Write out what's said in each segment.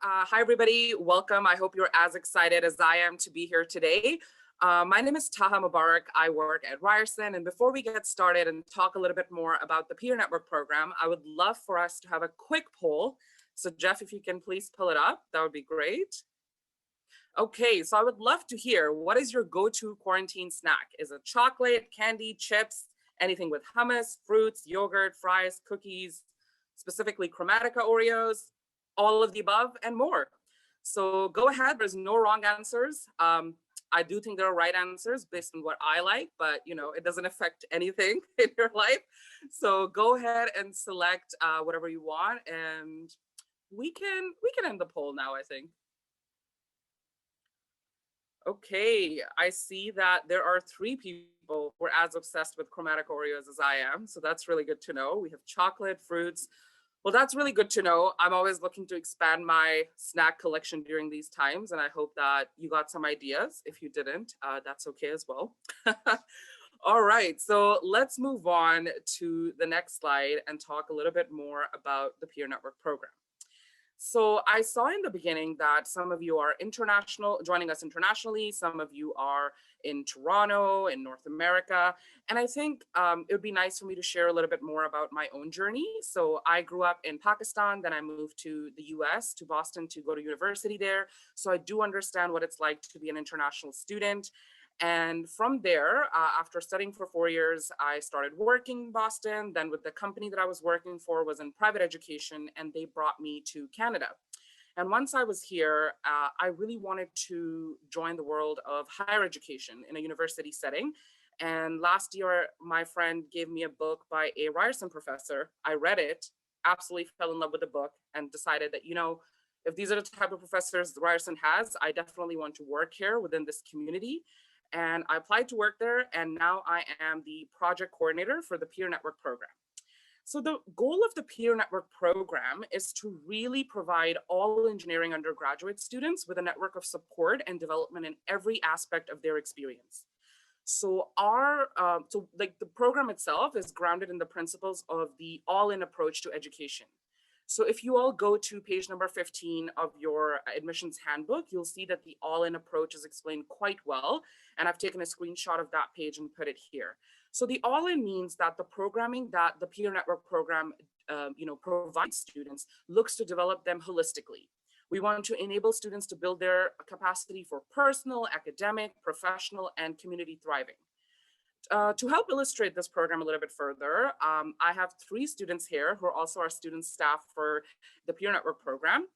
Hi, everybody. Welcome. I hope you're as excited as I am to be here today. My name is Taha Mubarak. I work at Ryerson. And before we get started and talk a little bit more about the Peer Network program, I would love for us to have a quick poll. So Jeff, if you can please pull it up, that would be great. Okay, so I would love to hear, what is your go-to quarantine snack? Is it chocolate, candy, chips, anything with hummus, fruits, yogurt, fries, cookies, specifically Chromatica Oreos, all of the above and more? So go ahead, there's no wrong answers. I do think there are right answers based on what I like, but it doesn't affect anything in your life. So go ahead and select whatever you want, and we can end the poll now, I think. Okay, I see that there are 3 people who are as obsessed with Chromatic Oreos as I am, so that's really good to know. We have chocolate, fruits. Well, that's really good to know. I'm always looking to expand my snack collection during these times, and I hope that you got some ideas. If you didn't, that's okay as well. All right, so let's move on to the next slide and talk a little bit more about the Peer Network program. So I saw in the beginning that some of you are international, joining us internationally. Some of you are in Toronto, in North America. And I think it would be nice for me to share a little bit more about my own journey. So I grew up in Pakistan, then I moved to the US, to Boston, to go to university there. So I do understand what it's like to be an international student. And from there, after studying for 4 years, I started working in Boston. Then with the company that I was working for was in private education, and they brought me to Canada. And once I was here, I really wanted to join the world of higher education in a university setting. And last year, my friend gave me a book by a Ryerson professor. I read it, absolutely fell in love with the book, and decided that, if these are the type of professors Ryerson has, I definitely want to work here within this community. And I applied to work there, and now I am the project coordinator for the Peer Network program. So the goal of the Peer Network program is to really provide all engineering undergraduate students with a network of support and development in every aspect of their experience. So the program itself is grounded in the principles of the all-in approach to education. So if you all go to page number 15 of your admissions handbook, you'll see that the all-in approach is explained quite well. And I've taken a screenshot of that page and put it here. So the all-in means that the programming that the Peer Network program provides students looks to develop them holistically. We want to enable students to build their capacity for personal, academic, professional, and community thriving. To help illustrate this program a little bit further, I have 3 students here who are also our student staff for the Peer Network program.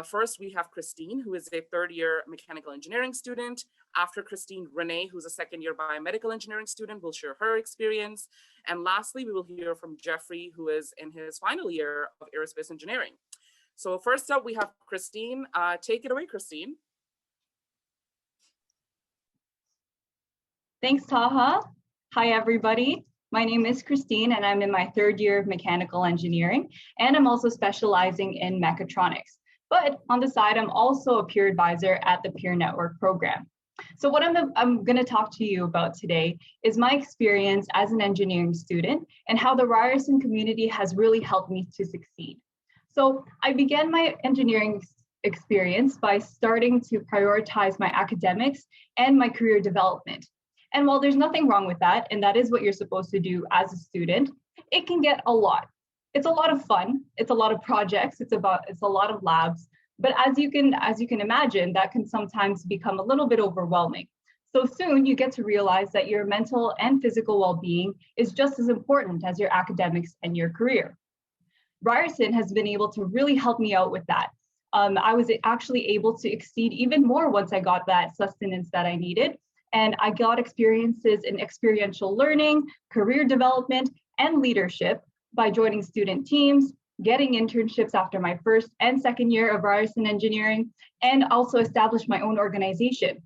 First, we have Christine, who is a 3rd-year mechanical engineering student. After Christine, Renee, who's a 2nd-year biomedical engineering student, will share her experience. And lastly, we will hear from Jeffrey, who is in his final year of aerospace engineering. So first up, we have Christine. Take it away, Christine. Thanks, Taha. Hi, everybody. My name is Christine, and I'm in my 3rd year of mechanical engineering, and I'm also specializing in mechatronics. But on the side, I'm also a peer advisor at the Peer Network program. So what I'm going to talk to you about today is my experience as an engineering student and how the Ryerson community has really helped me to succeed. So I began my engineering experience by starting to prioritize my academics and my career development. And while there's nothing wrong with that, and that is what you're supposed to do as a student, it can get a lot. It's a lot of fun. It's a lot of projects. It's a lot of labs. But as you can imagine, that can sometimes become a little bit overwhelming. So soon you get to realize that your mental and physical well-being is just as important as your academics and your career. Ryerson has been able to really help me out with that. I was actually able to exceed even more once I got that sustenance that I needed. And I got experiences in experiential learning, career development, and leadership by joining student teams, getting internships after my 1st and 2nd year of Ryerson engineering, and also established my own organization.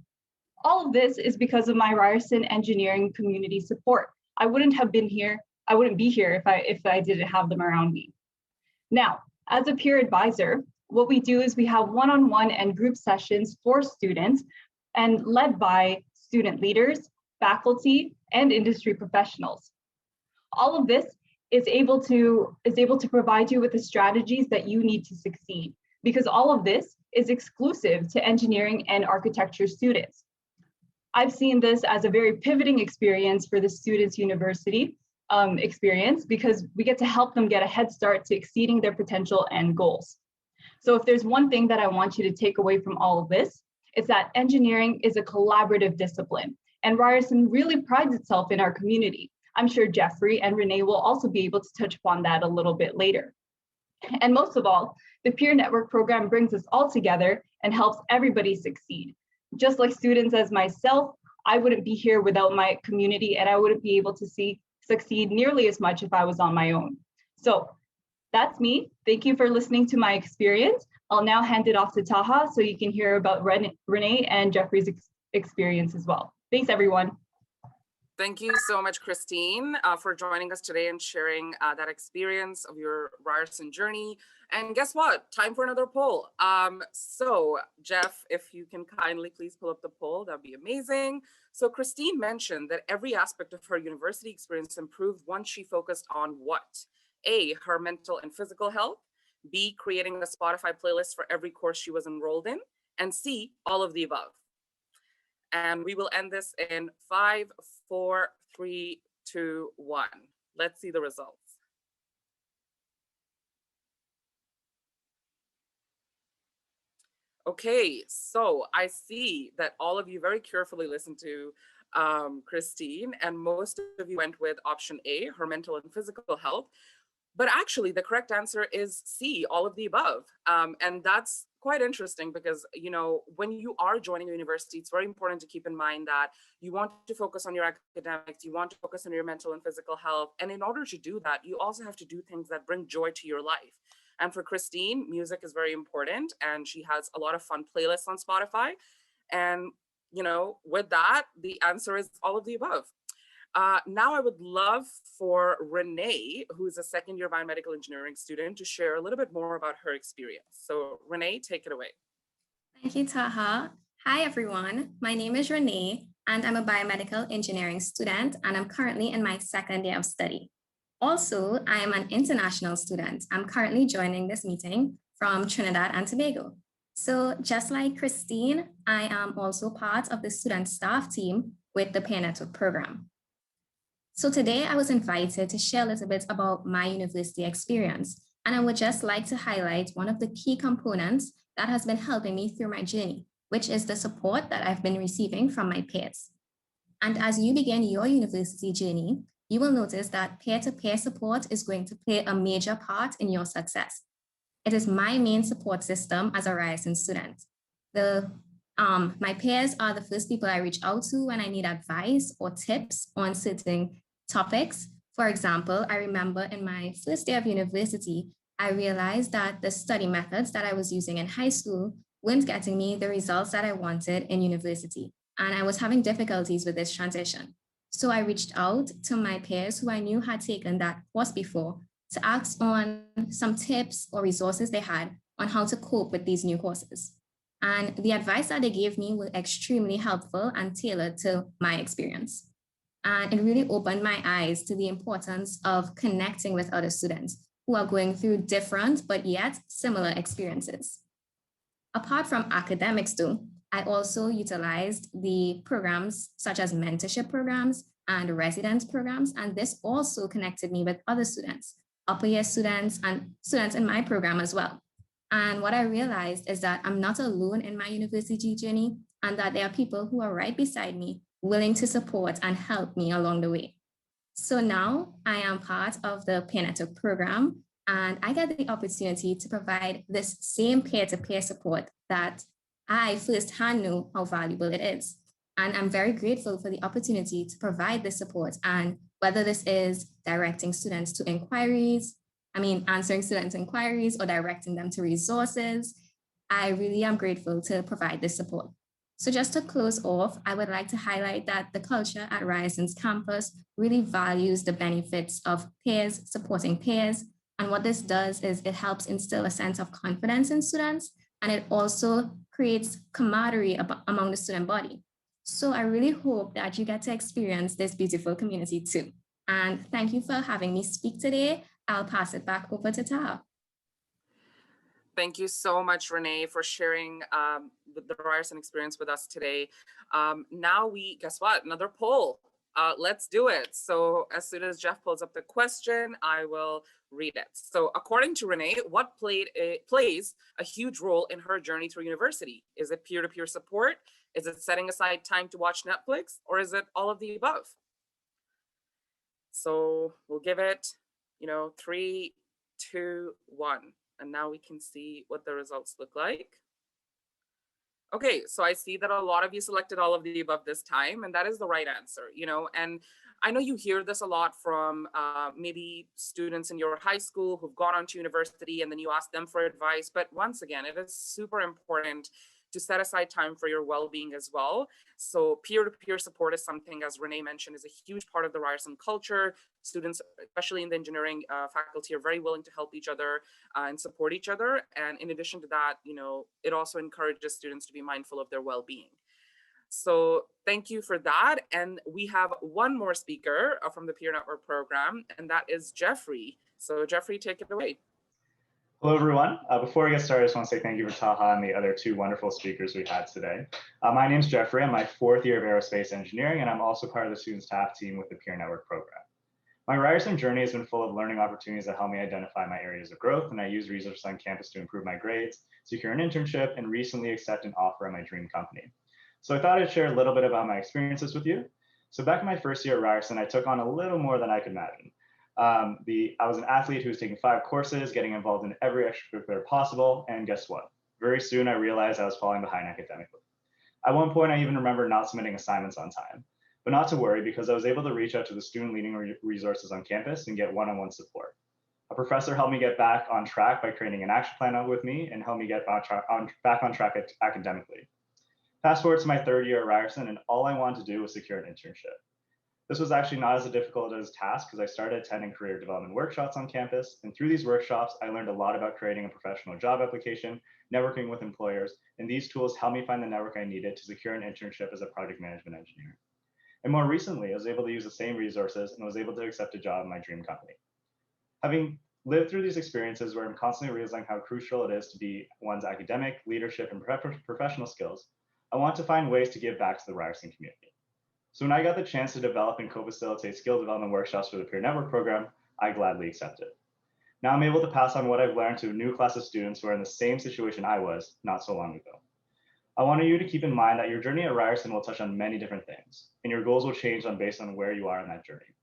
All of this is because of my Ryerson engineering community support. I wouldn't be here if I didn't have them around me. Now, as a peer advisor, what we do is we have one-on-one and group sessions for students and led by student leaders, faculty, and industry professionals. All of this is able to provide you with the strategies that you need to succeed, because all of this is exclusive to engineering and architecture students. I've seen this as a very pivoting experience for the students' university experience because we get to help them get a head start to exceeding their potential and goals. So if there's one thing that I want you to take away from all of this, it's that engineering is a collaborative discipline, and Ryerson really prides itself in our community. I'm sure Jeffrey and Renee will also be able to touch upon that a little bit later. And most of all, the Peer Network program brings us all together and helps everybody succeed. Just like students as myself, I wouldn't be here without my community, and I wouldn't be able to succeed nearly as much if I was on my own. So that's me. Thank you for listening to my experience. I'll now hand it off to Taha so you can hear about Renee and Jeffrey's experience as well. Thanks, everyone. Thank you so much, Christine, for joining us today and sharing that experience of your Ryerson journey. And guess what? Time for another poll. So Jeff, if you can kindly please pull up the poll, that'd be amazing. So Christine mentioned that every aspect of her university experience improved once she focused on what? A, her mental and physical health, B, creating a Spotify playlist for every course she was enrolled in, and C, all of the above. And we will end this in 5, 4, 3, 2, 1. Let's see the results. Okay, so I see that all of you very carefully listened to Christine, and most of you went with option A, her mental and physical health. But actually, the correct answer is C, all of the above. And that's quite interesting because, you know, when you are joining a university, it's very important to keep in mind that you want to focus on your academics, you want to focus on your mental and physical health. And in order to do that, you also have to do things that bring joy to your life. And for Christine, music is very important, and she has a lot of fun playlists on Spotify. And, you know, with that, the answer is all of the above. Now I would love for Renee, who's a second-year biomedical engineering student, to share a little bit more about her experience. So Renee, take it away. Thank you, Taha. Hi, everyone. My name is Renee, and I'm a biomedical engineering student, and I'm currently in my second year of study. Also, I am an international student. I'm currently joining this meeting from Trinidad and Tobago. So just like Christine, I am also part of the student staff team with the Peer Network program. So today I was invited to share a little bit about my university experience, and I would just like to highlight one of the key components that has been helping me through my journey, which is the support that I've been receiving from my peers. And as you begin your university journey, you will notice that peer-to-peer support is going to play a major part in your success. It is my main support system as a Ryerson student. My peers are the first people I reach out to when I need advice or tips on certain topics. For example, I remember in my first day of university, I realized that the study methods that I was using in high school weren't getting me the results that I wanted in university, and I was having difficulties with this transition. So I reached out to my peers who I knew had taken that course before to ask on some tips or resources they had on how to cope with these new courses. And the advice that they gave me was extremely helpful and tailored to my experience. And it really opened my eyes to the importance of connecting with other students who are going through different but yet similar experiences. Apart from academics though, I also utilized the programs such as mentorship programs and residence programs, and this also connected me with other students, upper year students and students in my program as well. And what I realized is that I'm not alone in my university journey, and that there are people who are right beside me, willing to support and help me along the way. So now I am part of the Peer Network program, and I get the opportunity to provide this same peer-to-peer support that I firsthand know how valuable it is. And I'm very grateful for the opportunity to provide this support. And whether this is directing students to answering students' inquiries or directing them to resources, I really am grateful to provide this support. So just to close off, I would like to highlight that the culture at Ryerson's campus really values the benefits of peers supporting peers. And what this does is it helps instill a sense of confidence in students, and it also creates camaraderie among the student body. So I really hope that you get to experience this beautiful community too. And thank you for having me speak today. I'll pass it back over to Taha. Thank you so much, Renee, for sharing the Ryerson experience with us today. Now guess what? Another poll. Let's do it. So as soon as Jeff pulls up the question, I will read it. So according to Renee, what plays a huge role in her journey through university? Is it peer-to-peer support? Is it setting aside time to watch Netflix? Or is it all of the above? So we'll give it, 3, 2, 1. And now we can see what the results look like. Okay, so I see that a lot of you selected all of the above this time, and that is the right answer, and I know you hear this a lot from maybe students in your high school who've gone on to university, and then you ask them for advice. But once again, it is super important to set aside time for your well-being as well. So peer-to-peer support is something, as Renee mentioned, is a huge part of the Ryerson culture. Students, especially in the engineering faculty, are very willing to help each other and support each other. And in addition to that, it also encourages students to be mindful of their well-being. So thank you for that. And we have one more speaker from the Peer Network program, and that is Jeffrey. So Jeffrey, take it away. Hello, everyone. Before we get started, I just want to say thank you for Taha and the other two wonderful speakers we had today. My name is Jeffrey. I'm my 4th year of aerospace engineering, and I'm also part of the student staff team with the Peer Network program. My Ryerson journey has been full of learning opportunities that help me identify my areas of growth, and I use resources on campus to improve my grades, secure an internship, and recently accept an offer at my dream company. So I thought I'd share a little bit about my experiences with you. So back in my 1st year at Ryerson, I took on a little more than I could imagine. I was an athlete who was taking 5 courses, getting involved in every extracurricular possible, and guess what? Very soon I realized I was falling behind academically. At one point, I even remember not submitting assignments on time, but not to worry because I was able to reach out to the student leading resources on campus and get one-on-one support. A professor helped me get back on track by creating an action plan with me and helped me get back on track academically. Fast forward to my 3rd year at Ryerson, and all I wanted to do was secure an internship. This was actually not as difficult as a task because I started attending career development workshops on campus. And through these workshops, I learned a lot about creating a professional job application, networking with employers, and these tools helped me find the network I needed to secure an internship as a project management engineer. And more recently, I was able to use the same resources and was able to accept a job in my dream company. Having lived through these experiences where I'm constantly realizing how crucial it is to be one's academic, leadership, and professional skills, I want to find ways to give back to the Ryerson community. So when I got the chance to develop and co-facilitate skill development workshops for the Peer Network program, I gladly accepted. Now I'm able to pass on what I've learned to a new class of students who are in the same situation I was not so long ago. I want you to keep in mind that your journey at Ryerson will touch on many different things, and your goals will change based on where you are in that journey.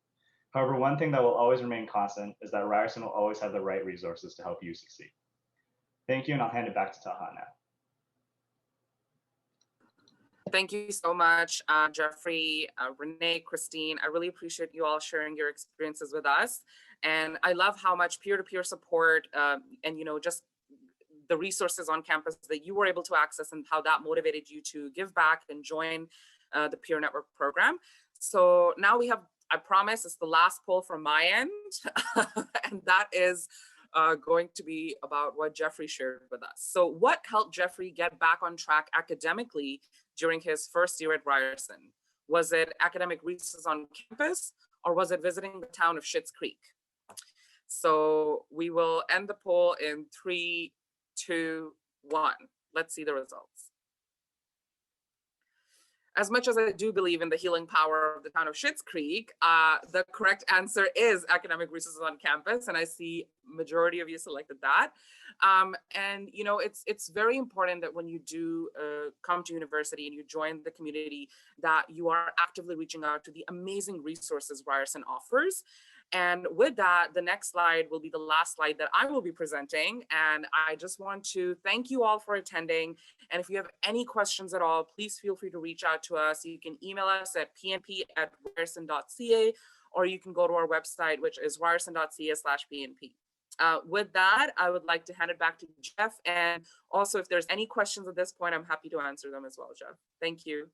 However, one thing that will always remain constant is that Ryerson will always have the right resources to help you succeed. Thank you, and I'll hand it back to Taha now. Thank you so much, Jeffrey, Renee, Christine. I really appreciate you all sharing your experiences with us. And I love how much peer-to-peer support and, just the resources on campus that you were able to access and how that motivated you to give back and join the Peer Network program. So now we have, I promise, it's the last poll from my end. And that is going to be about what Jeffrey shared with us. So what helped Jeffrey get back on track academically during his 1st year at Ryerson? Was it academic resources on campus, or was it visiting the town of Schitt's Creek? So we will end the poll in 3, 2, 1. Let's see the results. As much as I do believe in the healing power of the town of Schitt's Creek, the correct answer is academic resources on campus, and I see majority of you selected that. And it's very important that when you do come to university and you join the community, that you are actively reaching out to the amazing resources Ryerson offers. And with that, the next slide will be the last slide that I will be presenting. And I just want to thank you all for attending. And if you have any questions at all, please feel free to reach out to us. You can email us at pnp@ryerson.ca, or you can go to our website, which is ryerson.ca/pnp. With that, I would like to hand it back to Jeff. And also, if there's any questions at this point, I'm happy to answer them as well, Jeff. Thank you.